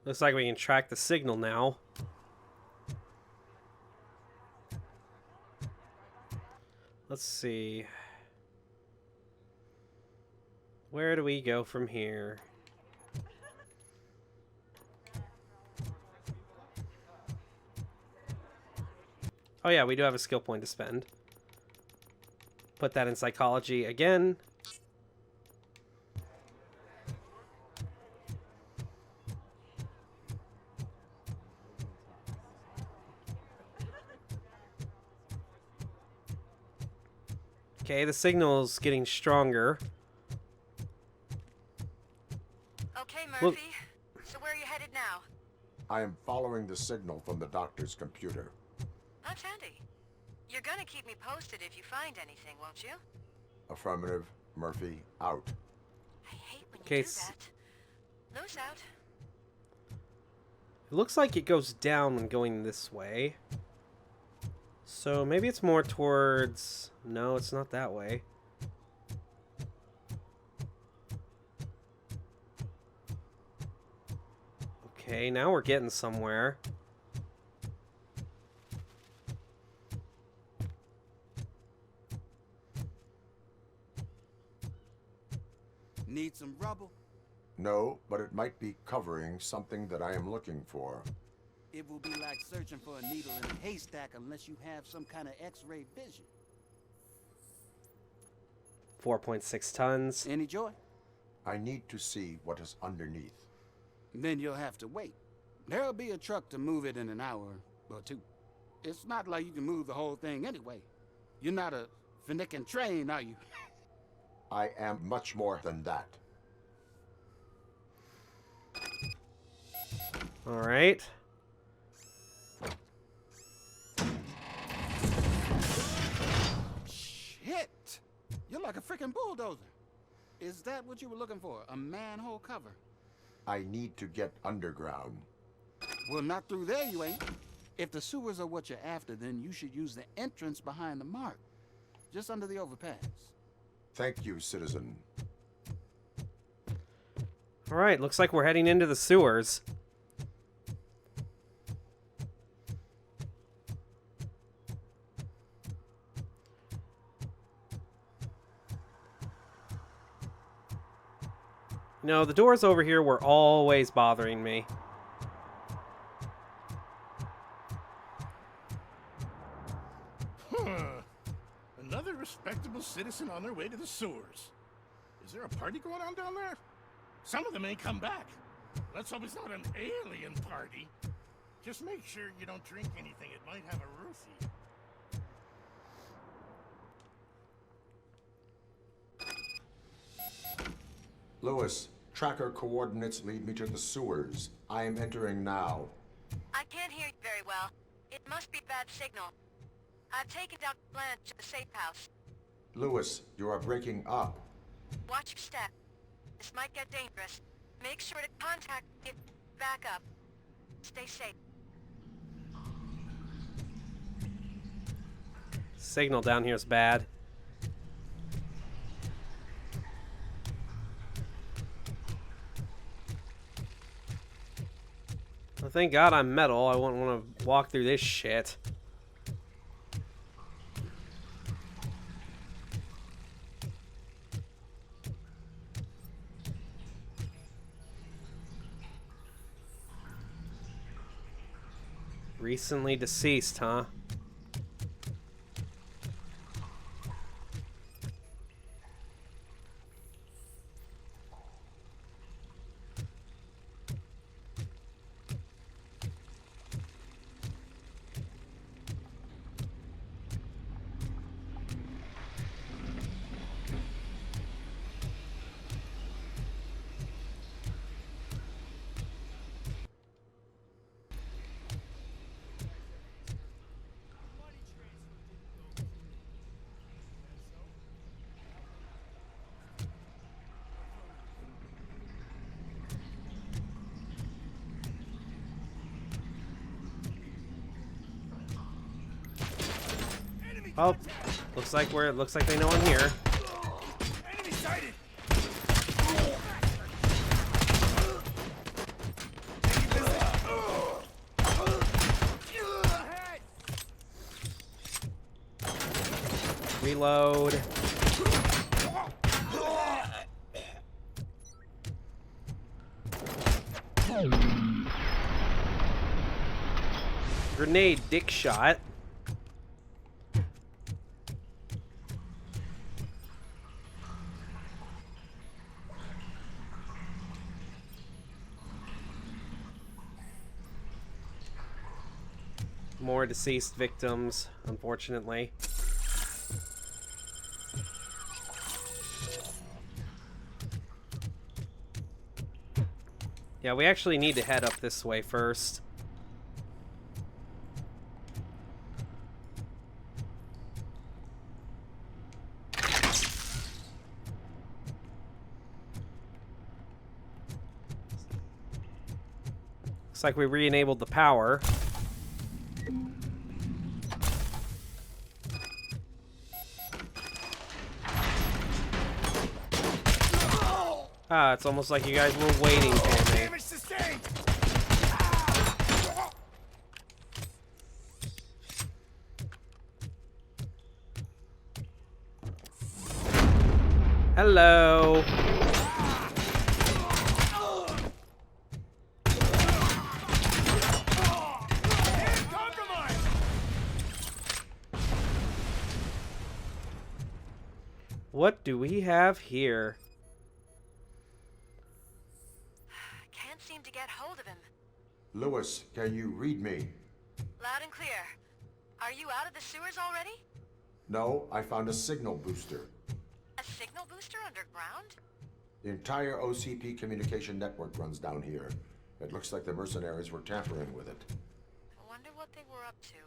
Looks like we can track the signal now. Let's see. Where do we go from here? Oh yeah, we do have a skill point to spend. Put that in psychology again. Okay, the signal's getting stronger. Okay, Murphy. So where are you headed now? I am following the signal from the doctor's computer. That's handy. You're gonna keep me posted if you find anything, won't you? Affirmative. Murphy, out. I hate when Okay, you do that. Lose out. It looks like it goes down when going this way. So maybe it's more towards... No, it's not that way. Okay, now we're getting somewhere. Need some rubble? No, but it might be covering something that I am looking for. It will be like searching for a needle in a haystack unless you have some kind of X-ray vision. 4.6 tons. Any joy? I need to see what is underneath. Then you'll have to wait. There'll be a truck to move it in an hour or two. It's not like you can move the whole thing anyway. You're not a finicking train, are you? I am much more than that. All right. Shit! You're like a freaking bulldozer. Is that what you were looking for? A manhole cover? I need to get underground. Well, not through there, you ain't. If the sewers are what you're after, then you should use the entrance behind the mark. Just under the overpass. Thank you, citizen. All right, looks like we're heading into the sewers. No, the doors over here were always bothering me. Another respectable citizen on their way to the sewers. Is there a party going on down there? Some of them ain't come back. Let's hope it's not an alien party. Just make sure you don't drink anything. It might have a roofie. Lewis, tracker coordinates lead me to the sewers. I am entering now. I can't hear you very well. It must be bad signal. I've taken down Blanche to the safe house. Lewis, you are breaking up. Watch your step. This might get dangerous. Make sure to contact it. Back up. Stay safe. Signal down here is bad. Well, thank God I'm metal. I wouldn't want to walk through this shit. Recently deceased, huh? Oh, looks like they know I'm here. Enemy sighted! Reload. Grenade dick shot. More deceased victims, unfortunately. Yeah, we actually need to head up this way first. Looks like we re-enabled the power. Ah, it's almost like you guys were waiting for me. Damage sustained. Hello. What do we have here? Can't seem to get hold of him. Lewis, can you read me? Loud and clear. Are you out of the sewers already? No, I found a signal booster. A signal booster underground? The entire OCP communication network runs down here. It looks like the mercenaries were tampering with it. I wonder what they were up to.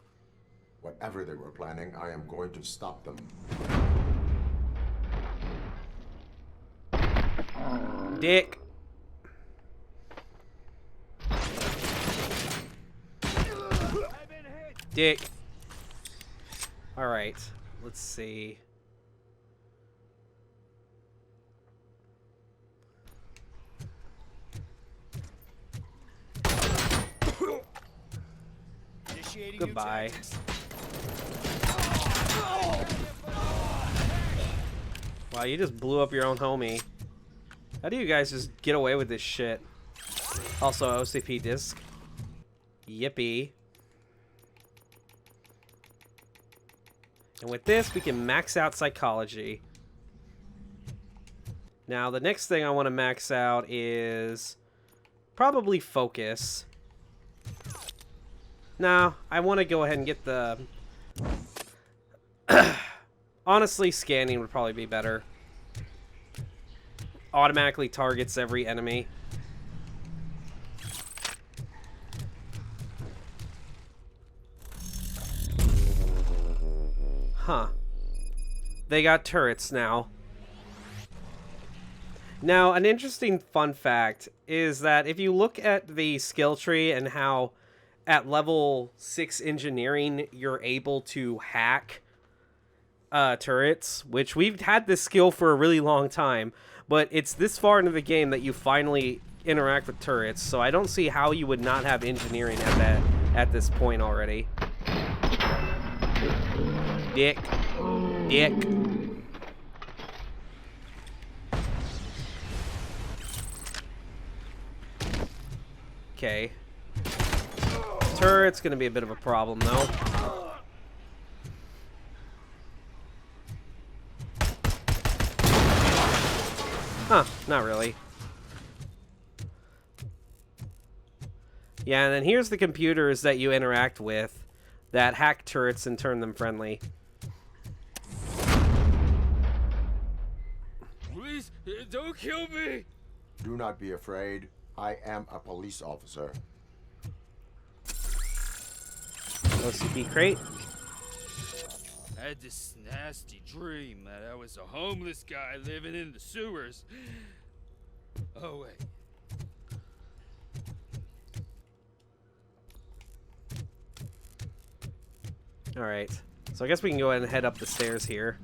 Whatever they were planning, I am going to stop them. Dick. Dick. Alright, let's see. Goodbye. Wow, you just blew up your own homie. How do you guys just get away with this shit? Also, OCP disc. Yippee. And with this, we can max out psychology. Now, the next thing I want to max out is probably focus. No, I want to go ahead and get the... Honestly, scanning would probably be better. Automatically targets every enemy. Huh. They got turrets now. Now, an interesting fun fact is that if you look at the skill tree and how at level 6 engineering you're able to hack turrets, which we've had this skill for a really long time, but it's this far into the game that you finally interact with turrets, so I don't see how you would not have engineering at this point already. Dick. Dick. Okay. Turret's gonna be a bit of a problem, though. Huh, not really. Yeah, and then here's the computers that you interact with that hack turrets and turn them friendly. Please, don't kill me! Do not be afraid. I am a police officer. OCP crate. I had this nasty dream that I was a homeless guy living in the sewers. Oh, wait. Alright. So I guess we can go ahead and head up the stairs here.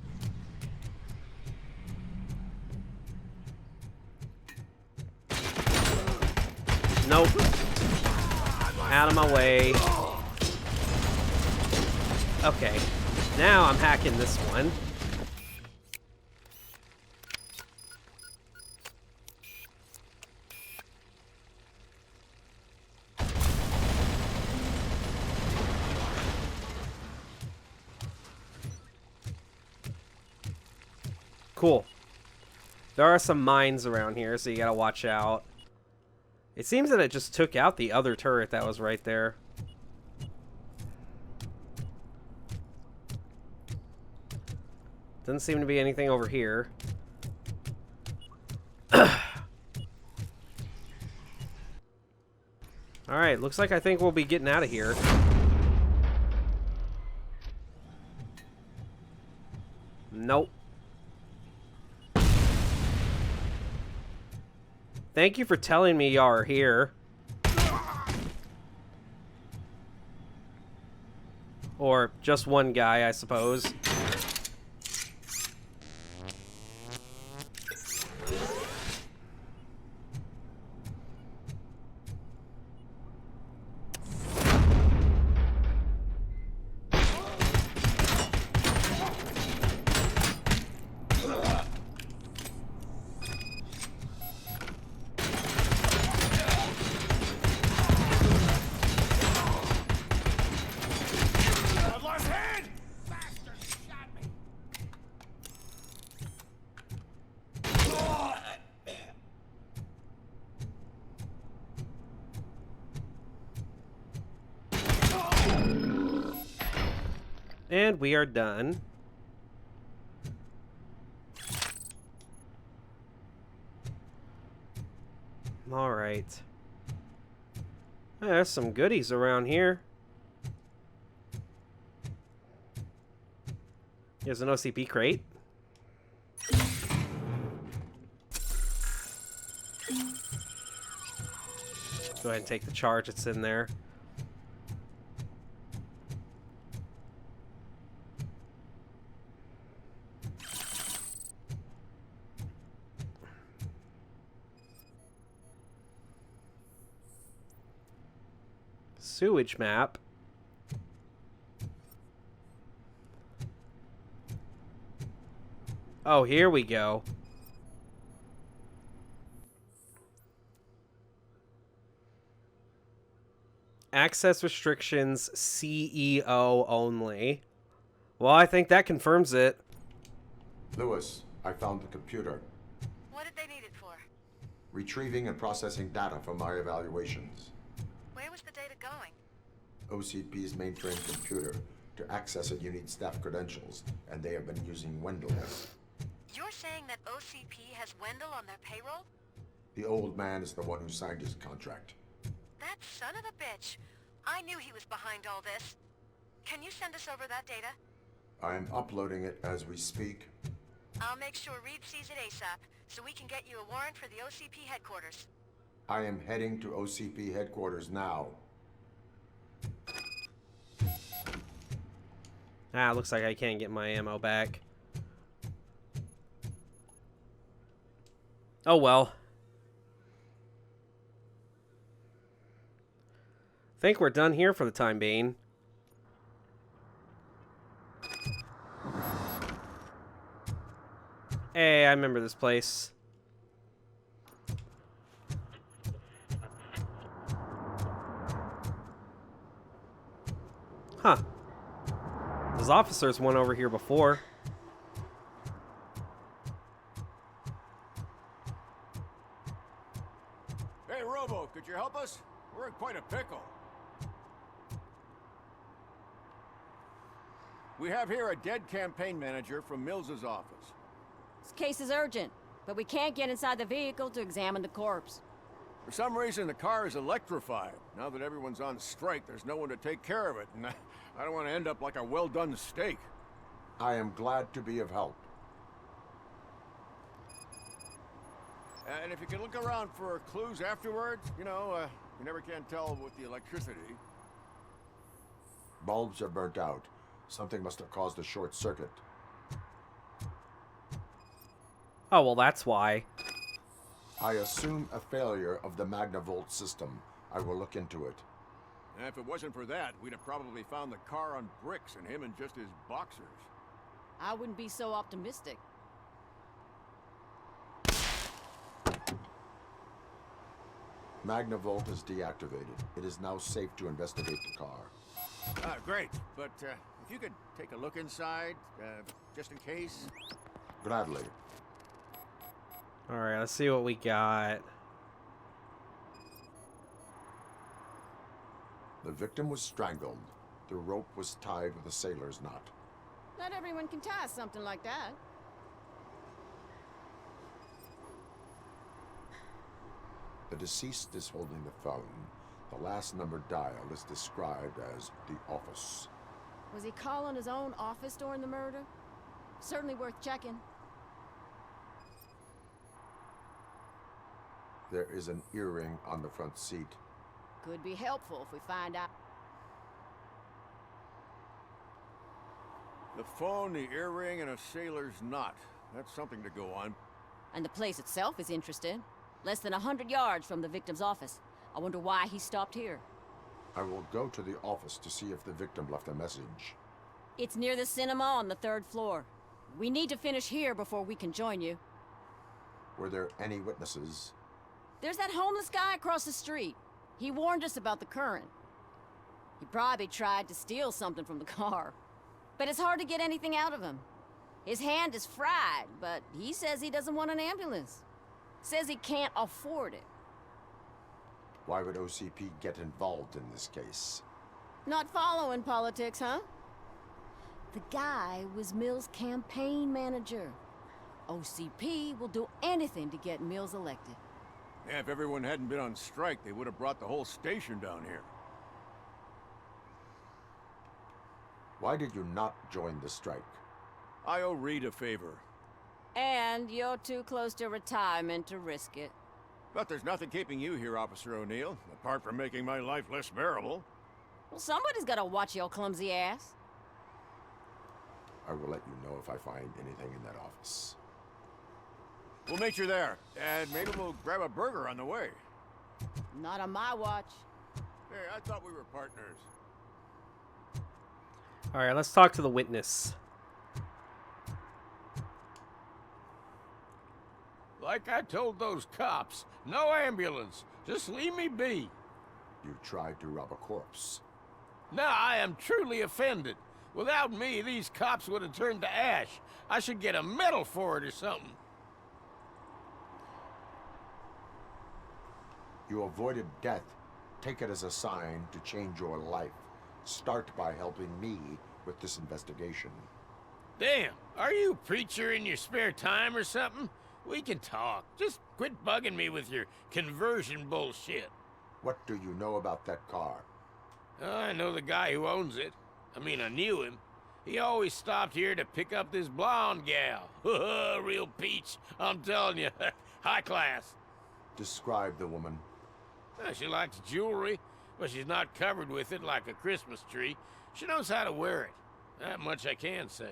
Nope. Out of my way. Okay. Now I'm hacking this one. Cool. There are some mines around here, so you gotta watch out. It seems that it just took out the other turret that was right there. Doesn't seem to be anything over here. Alright, looks like I think we'll be getting out of here. Nope. Thank you for telling me y'all are here. Or just one guy, I suppose. And we are done. Alright. There's some goodies around here. Here's an OCP crate. Go ahead and take the charge that's in there. Sewage map. Oh, here we go. Access restrictions, CEO only. Well, I think that confirms it. Lewis, I found the computer. What did they need it for? Retrieving and processing data from my evaluations. Where was the data going? OCP's mainframe computer. To access it, you need staff credentials, and they have been using Wendell. You're saying that OCP has Wendell on their payroll? The old man is the one who signed his contract. That son of a bitch. I knew he was behind all this. Can you send us over that data? I'm uploading it as we speak. I'll make sure Reed sees it ASAP, so we can get you a warrant for the OCP headquarters. I am heading to OCP headquarters now. Ah, looks like I can't get my ammo back. Oh well. Think we're done here for the time being. Hey, I remember this place. Huh. Those officers went over here before. Hey, Robo, could you help us? We're in quite a pickle. We have here a dead campaign manager from Mills's office. This case is urgent, but we can't get inside the vehicle to examine the corpse. For some reason, the car is electrified. Now that everyone's on strike, there's no one to take care of it, and I don't want to end up like a well-done steak. I am glad to be of help. And if you can look around for clues afterwards, you know, you never can tell with the electricity. Bulbs are burnt out. Something must have caused a short circuit. Oh, well, that's why. I assume a failure of the Magnavolt system. I will look into it. And if it wasn't for that, we'd have probably found the car on bricks and him in just his boxers. I wouldn't be so optimistic. Magnavolt is deactivated. It is now safe to investigate the car. Great, but if you could take a look inside, just in case. Gladly. Alright, let's see what we got. The victim was strangled. The rope was tied with a sailor's knot. Not everyone can tie something like that. The deceased is holding the phone. The last number dialed is described as the office. Was he calling his own office during the murder? Certainly worth checking. There is an earring on the front seat. Could be helpful if we find out. The phone, the earring, and a sailor's knot. That's something to go on. And the place itself is interesting. Less than 100 yards from the victim's office. I wonder why he stopped here. I will go to the office to see if the victim left a message. It's near the cinema on the 3rd floor. We need to finish here before we can join you. Were there any witnesses? There's that homeless guy across the street. He warned us about the current. He probably tried to steal something from the car. But it's hard to get anything out of him. His hand is fried, but he says he doesn't want an ambulance. Says he can't afford it. Why would OCP get involved in this case? Not following politics, huh? The guy was Mills' campaign manager. OCP will do anything to get Mills elected. Yeah, if everyone hadn't been on strike, they would have brought the whole station down here. Why did you not join the strike? I owe Reed a favor. And you're too close to retirement to risk it. But there's nothing keeping you here, Officer O'Neill, apart from making my life less bearable. Well, somebody's gotta watch your clumsy ass. I will let you know if I find anything in that office. We'll meet you there, and maybe we'll grab a burger on the way. Not on my watch. Hey, I thought we were partners. Alright, let's talk to the witness. Like I told those cops, no ambulance. Just leave me be. You tried to rob a corpse. Now I am truly offended. Without me, these cops would have turned to ash. I should get a medal for it or something. You avoided death. Take it as a sign to change your life. Start by helping me with this investigation. Damn, are you a preacher in your spare time or something? We can talk. Just quit bugging me with your conversion bullshit. What do you know about that car? I know the guy who owns it. I mean, I knew him. He always stopped here to pick up this blonde gal. Real peach, I'm telling you. High class. Describe the woman. She likes jewelry, but she's not covered with it like a Christmas tree. She knows how to wear it. That much I can say.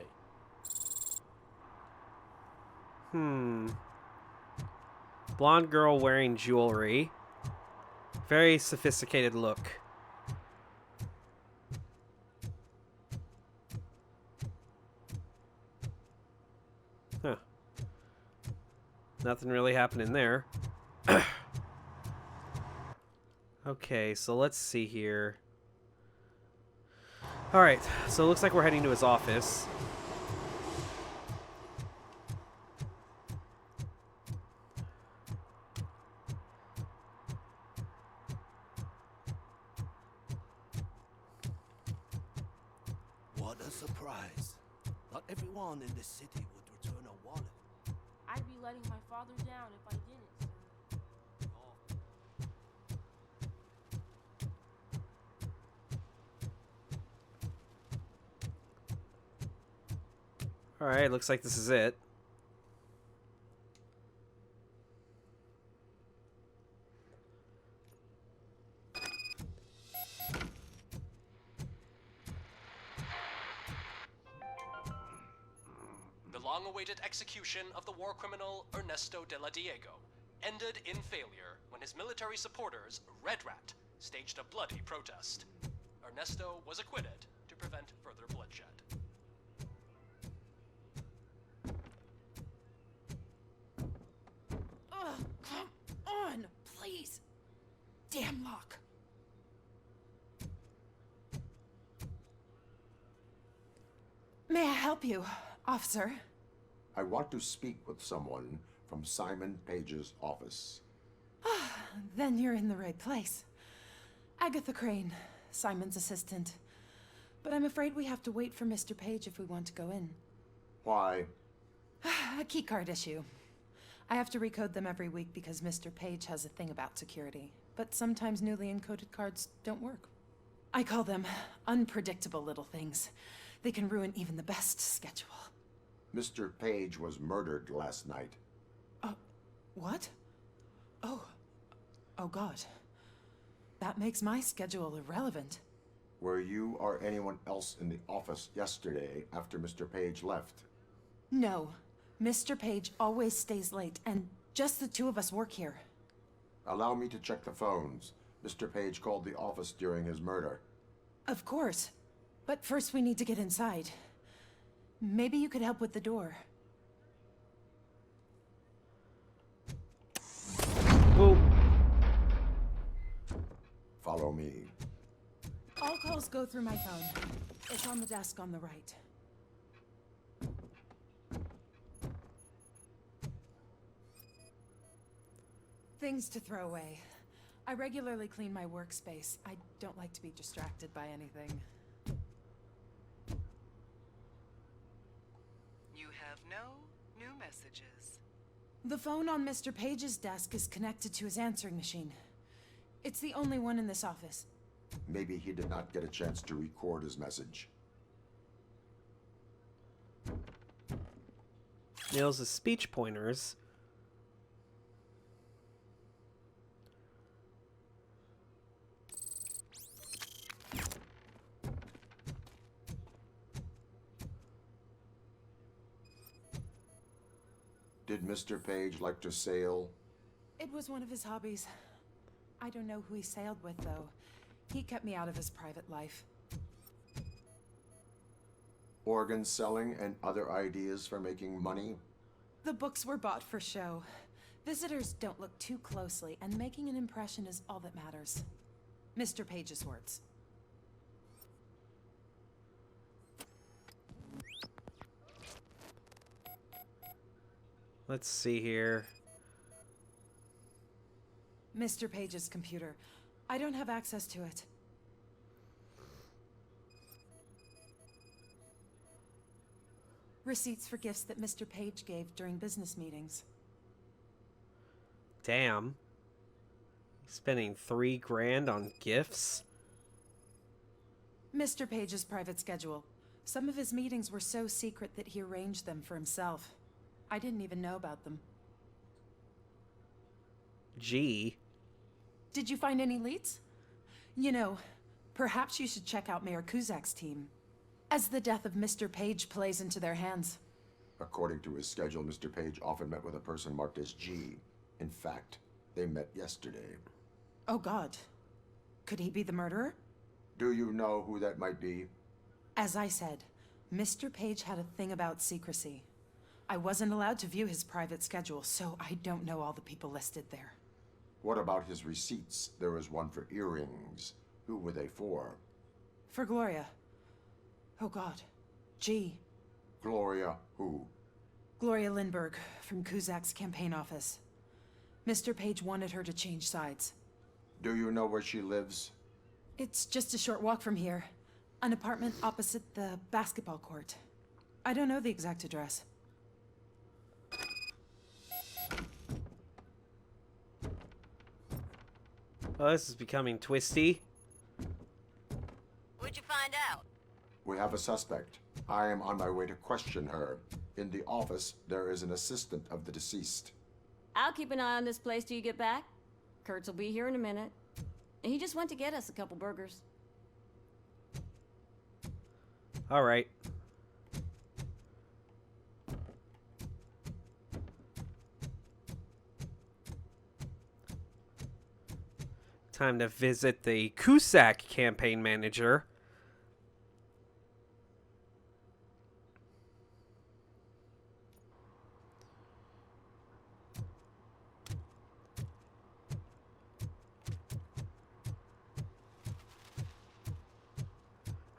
Blonde girl wearing jewelry. Very sophisticated look. Huh. Nothing really happening there. Okay, so let's see here. Alright, so it looks like we're heading to his office. What a surprise. Not everyone in the city would return a wallet. I'd be letting my father down if I didn't, sir. Alright, looks like this is it. The long-awaited execution of the war criminal Ernesto de la Diego ended in failure when his military supporters, Red Rat, staged a bloody protest. Ernesto was acquitted to prevent further bloodshed. Ugh, come on, please. Damn lock. May I help you, officer? I want to speak with someone from Simon Page's office. Then you're in the right place. Agatha Crane, Simon's assistant. But I'm afraid we have to wait for Mr. Page if we want to go in. Why? A keycard issue. I have to recode them every week because Mr. Page has a thing about security. But sometimes newly encoded cards don't work. I call them unpredictable little things. They can ruin even the best schedule. Mr. Page was murdered last night. What? Oh God. That makes my schedule irrelevant. Were you or anyone else in the office yesterday after Mr. Page left? No. Mr. Page always stays late, and just the two of us work here. Allow me to check the phones. Mr. Page called the office during his murder. Of course. But first we need to get inside. Maybe you could help with the door. Well, Follow me. All calls go through my phone. It's on the desk on the right. Things to throw away. I regularly clean my workspace. I don't like to be distracted by anything. You have no new messages. The phone on Mr. Page's desk is connected to his answering machine. It's the only one in this office. Maybe he did not get a chance to record his message. nails the speech pointers. Did Mr. Page like to sail? It was one of his hobbies. I don't know who he sailed with, though. He kept me out of his private life. Organ selling and other ideas for making money? The books were bought for show. Visitors don't look too closely, and making an impression is all that matters. Mr. Page's words. Let's see here. Mr. Page's computer. I don't have access to it. Receipts for gifts that Mr. Page gave during business meetings. Damn. Spending $3 grand on gifts? Mr. Page's private schedule. Some of his meetings were so secret that he arranged them for himself. I didn't even know about them. Gee. Did you find any leads? You know, perhaps you should check out Mayor Kuzak's team, as the death of Mr. Page plays into their hands. According to his schedule, Mr. Page often met with a person marked as G. In fact, they met yesterday. Oh God. Could he be the murderer? Do you know who that might be? As I said, Mr. Page had a thing about secrecy. I wasn't allowed to view his private schedule, so I don't know all the people listed there. What about his receipts? There was one for earrings. Who were they for? For Gloria. Oh God. G. Gloria who? Gloria Lindbergh, from Kuzak's campaign office. Mr. Page wanted her to change sides. Do you know where she lives? It's just a short walk from here. An apartment opposite the basketball court. I don't know the exact address. Oh, this is becoming twisty. What'd you find out? We have a suspect. I am on my way to question her. In the office, there is an assistant of the deceased. I'll keep an eye on this place till you get back. Kurtz will be here in a minute. He just went to get us a couple burgers. All right. Time to visit the Cusack campaign manager.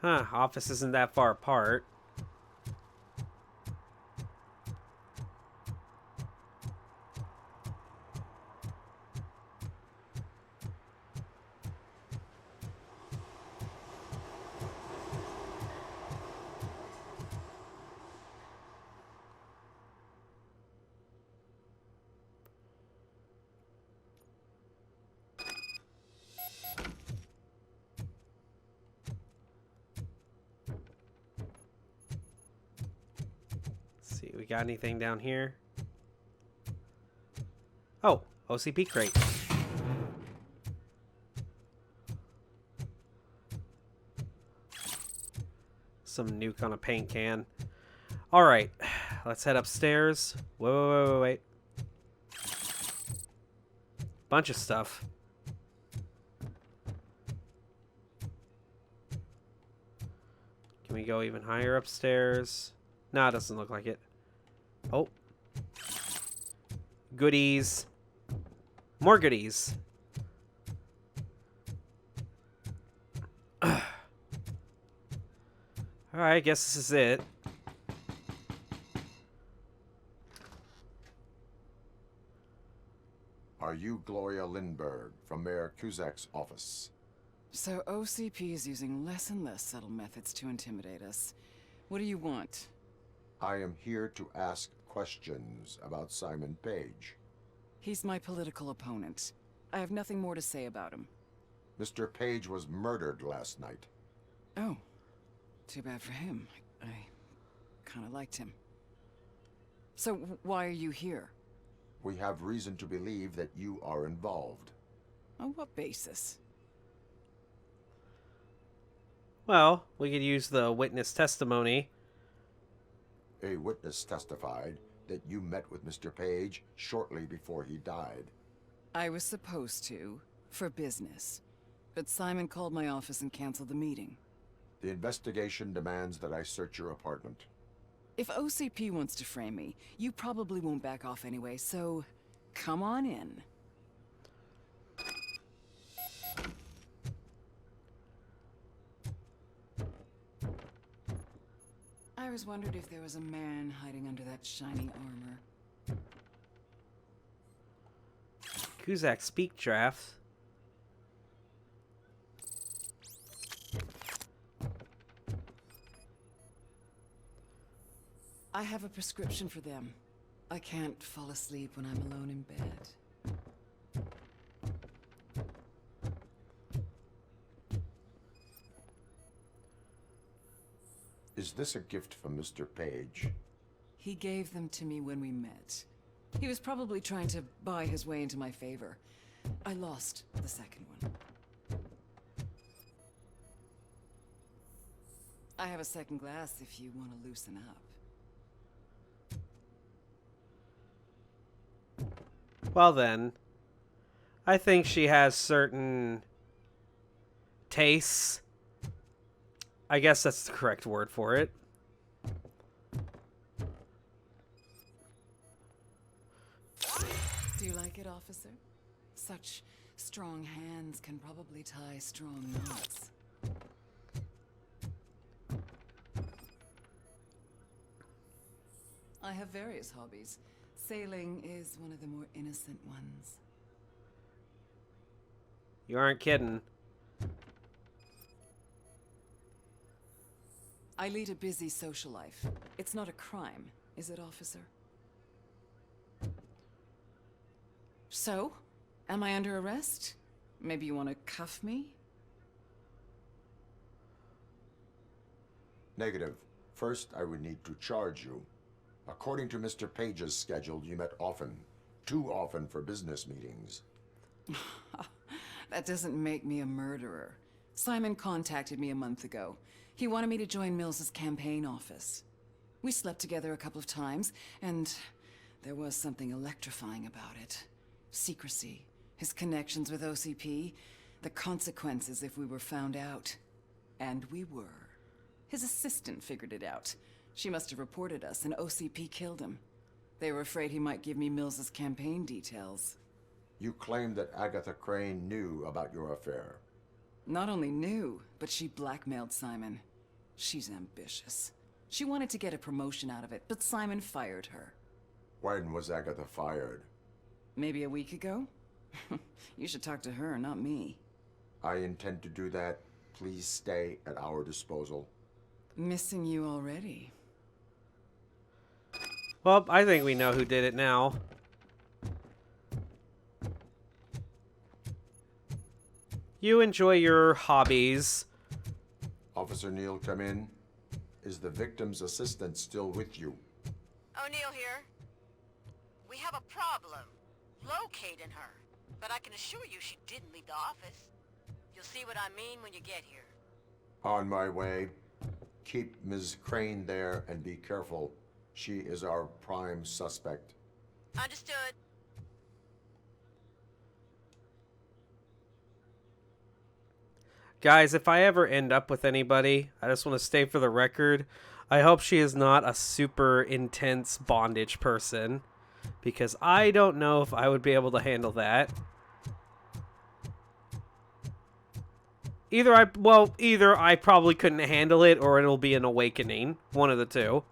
Huh, office isn't that far apart. we got anything down here? Oh, OCP crate. Some nuke on a paint can. All right, let's head upstairs. Wait. Bunch of stuff. Can we go even higher upstairs? No, it doesn't look like it. Oh. Goodies. More goodies. Alright, I guess this is it. Are you Gloria Lindbergh from Mayor Cusack's office? So OCP is using less and less subtle methods to intimidate us. What do you want? I am here to ask questions about Simon Page. He's my political opponent. I have nothing more to say about him. Mr. Page was murdered last night. Oh. Too bad for him. I kind of liked him. So why are you here? We have reason to believe that you are involved. On what basis? Well, we could use the witness testimony. A witness testified that you met with Mr. Page shortly before he died. I was supposed to, for business. But Simon called my office and canceled the meeting. The investigation demands that I search your apartment. If OCP wants to frame me, you probably won't back off anyway, so come on in. I always wondered if there was a man hiding under that shiny armor. Cusack speak draft. I have a prescription for them. I can't fall asleep when I'm alone in bed. Is this a gift from Mr. Page? He gave them to me when we met. He was probably trying to buy his way into my favor. I lost the second one. I have a second glass if you want to loosen up. Well then, I think she has certain tastes. I guess that's the correct word for it. Do you like it, officer? Such strong hands can probably tie strong knots. I have various hobbies. Sailing is one of the more innocent ones. You aren't kidding. I lead a busy social life. It's not a crime, is it, officer? So? Am I under arrest? Maybe you want to cuff me? Negative. First, I would need to charge you. According to Mr. Page's schedule, you met often. Too often for business meetings. That doesn't make me a murderer. Simon contacted me a month ago. He wanted me to join Mills's campaign office. We slept together a couple of times, and there was something electrifying about it. Secrecy, his connections with OCP, the consequences if we were found out. And we were. His assistant figured it out. She must have reported us, and OCP killed him. They were afraid he might give me Mills's campaign details. You claim that Agatha Crane knew about your affair. Not only knew, but she blackmailed Simon. She's ambitious. She wanted to get a promotion out of it, but Simon fired her. When was Agatha fired? Maybe a week ago? You should talk to her, not me. I intend to do that. Please stay at our disposal. Missing you already. Well, I think we know who did it now. You enjoy your hobbies. Officer Neal, come in. Is the victim's assistant still with you? O'Neill here. We have a problem locating her, but I can assure you she didn't leave the office. You'll see what I mean when you get here. On my way. Keep Ms. Crane there and be careful. She is our prime suspect. Understood. Guys, if I ever end up with anybody, I just want to state for the record, I hope she is not a super intense bondage person, because I don't know if I would be able to handle that. Either I probably couldn't handle it, or it'll be an awakening. One of the two.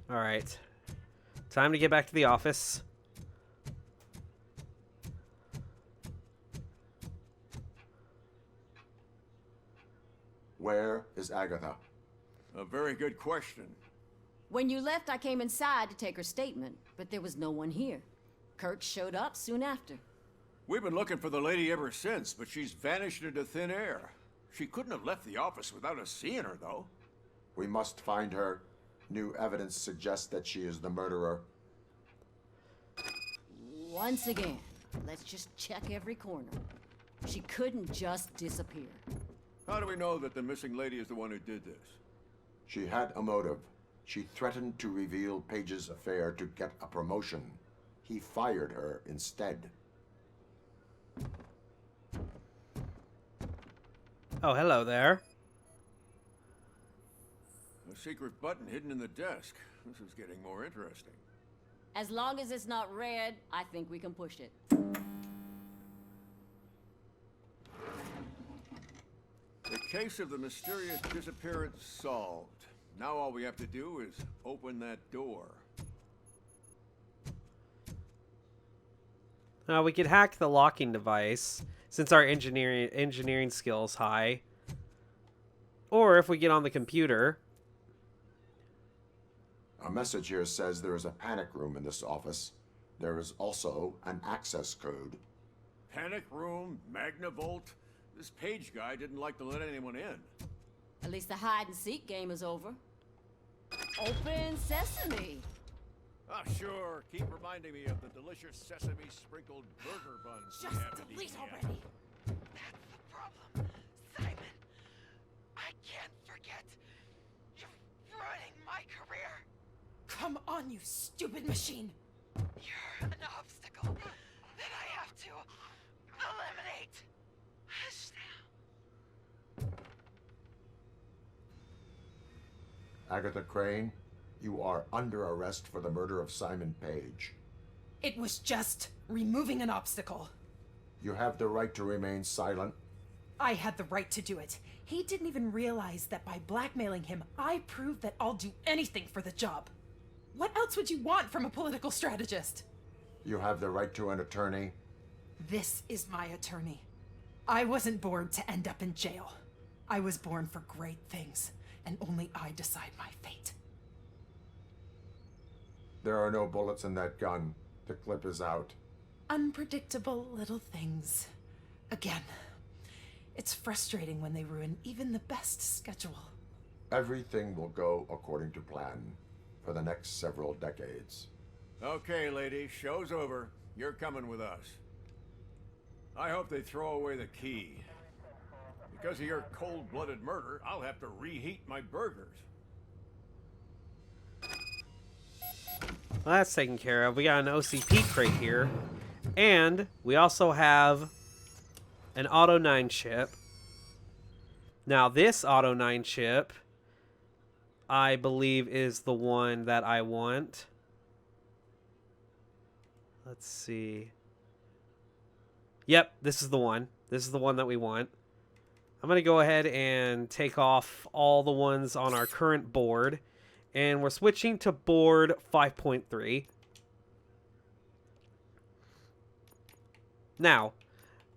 Alright. Time to get back to the office. Where is Agatha? A very good question. When you left, I came inside to take her statement, but there was no one here. Kirk showed up soon after. We've been looking for the lady ever since, but she's vanished into thin air. She couldn't have left the office without us seeing her, though. We must find her. New evidence suggests that she is the murderer. Once again, let's just check every corner. She couldn't just disappear. How do we know that the missing lady is the one who did this? She had a motive. She threatened to reveal Page's affair to get a promotion. He fired her instead. Oh, hello there. A secret button hidden in the desk. This is getting more interesting. As long as it's not red, I think we can push it. The case of the mysterious disappearance solved. Now all we have to do is open that door. Now we could hack the locking device, since our engineering skill's high. Or if we get on the computer. A message here says there is a panic room in this office. There is also an access code. Panic room, Magnavolt. This Page guy didn't like to let anyone in. At least the hide-and-seek game is over. Open sesame! Oh, sure. Keep reminding me of the delicious sesame-sprinkled burger buns we have to eat. Already. That's the problem, Simon. I can't forget. You're ruining my career. Come on, you stupid machine! You're an obstacle that I have to eliminate. Hush now. Agatha Crane, you are under arrest for the murder of Simon Page. It was just removing an obstacle. You have the right to remain silent. I had the right to do it. He didn't even realize that by blackmailing him, I proved that I'll do anything for the job. What else would you want from a political strategist? You have the right to an attorney. This is my attorney. I wasn't born to end up in jail. I was born for great things, and only I decide my fate. There are no bullets in that gun. The clip is out. Unpredictable little things. Again, it's frustrating when they ruin even the best schedule. Everything will go according to plan for the next several decades. Okay, lady, show's over. You're coming with us. I hope they throw away the key. Because of your cold-blooded murder, I'll have to reheat my burgers. Well, that's taken care of. We got an OCP crate here. And we also have an Auto 9 chip. Now, this Auto 9 chip, I believe, is the one that I want. Let's see. Yep, this is the one. This is the one that we want. I'm going to go ahead and take off all the ones on our current board. And we're switching to board 5.3. Now,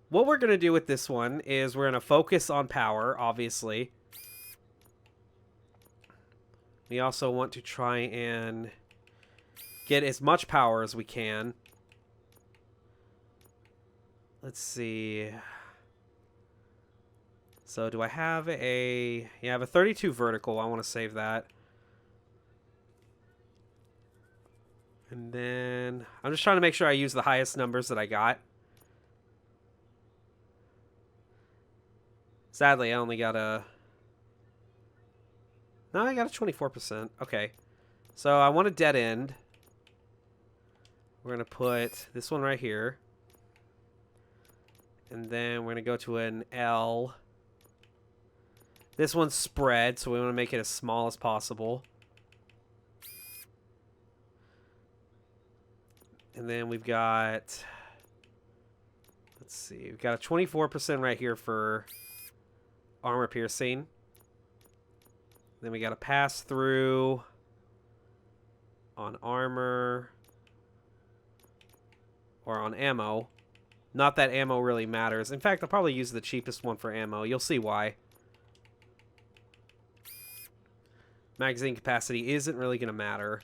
what we're going to do with this one is we're going to focus on power, obviously. We also want to try and get as much power as we can. Let's see. So do I have a... Yeah, I have a 32 vertical. I want to save that. And then I'm just trying to make sure I use the highest numbers that I got. Sadly, I only got a... No, I got a 24%. Okay. So I want a dead end. We're going to put this one right here. And then we're going to go to an L. This one's spread, so we want to make it as small as possible. And then we've got... Let's see. We've got a 24% right here for armor piercing. Then we got a pass through on armor or on ammo. Not that ammo really matters. In fact, I'll probably use the cheapest one for ammo. You'll see why. Magazine capacity isn't really going to matter.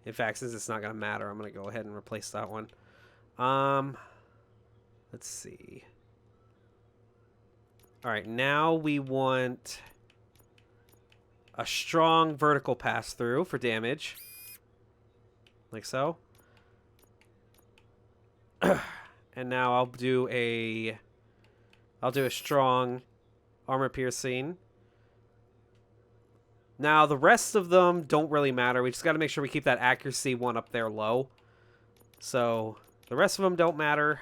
In fact, since it's not going to matter, I'm going to go ahead and replace that one. Let's see. Alright, now we want a strong vertical pass-through for damage. Like so. And now I'll do a strong armor piercing. Now, the rest of them don't really matter. We just got to make sure we keep that accuracy one up there low. So, the rest of them don't matter.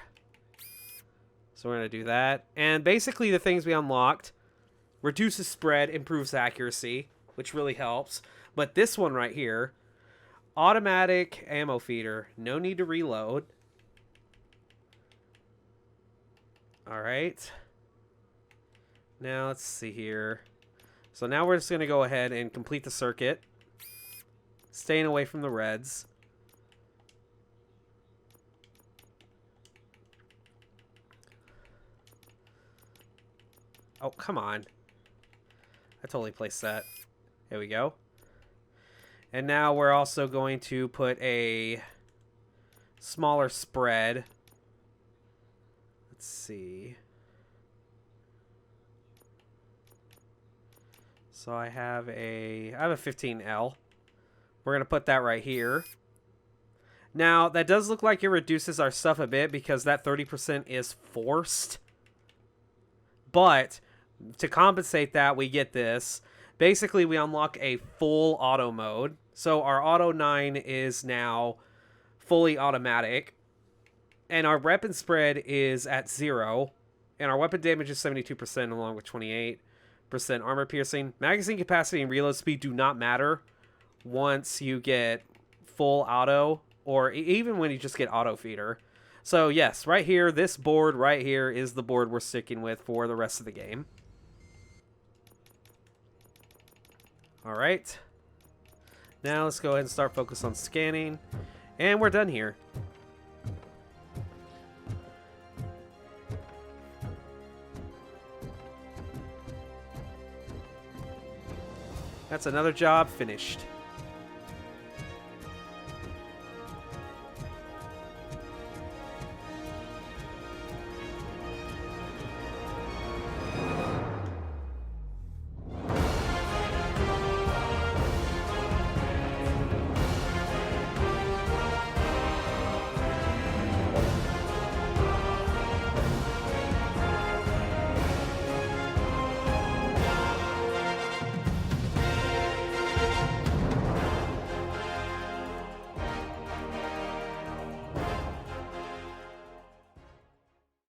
So, we're going to do that. And basically, the things we unlocked, reduces spread, improves accuracy, which really helps. But this one right here, automatic ammo feeder. No need to reload. Alright. Now, let's see here. So now we're just going to go ahead and complete the circuit. Staying away from the reds. Oh, come on. I totally placed that. There we go. And now we're also going to put a smaller spread. Let's see. So I have a 15L. We're going to put that right here. Now, that does look like it reduces our stuff a bit because that 30% is forced. But to compensate that, we get this. Basically, we unlock a full auto mode. So our auto 9 is now fully automatic. And our weapon spread is at 0. And our weapon damage is 72% along with 28%. Armor piercing. Magazine capacity and reload speed do not matter once you get full auto or even when you just get auto feeder. So yes, right here, this board right here is the board we're sticking with for the rest of the game. Alright. Now let's go ahead and start focus on scanning. And we're done here. That's another job finished.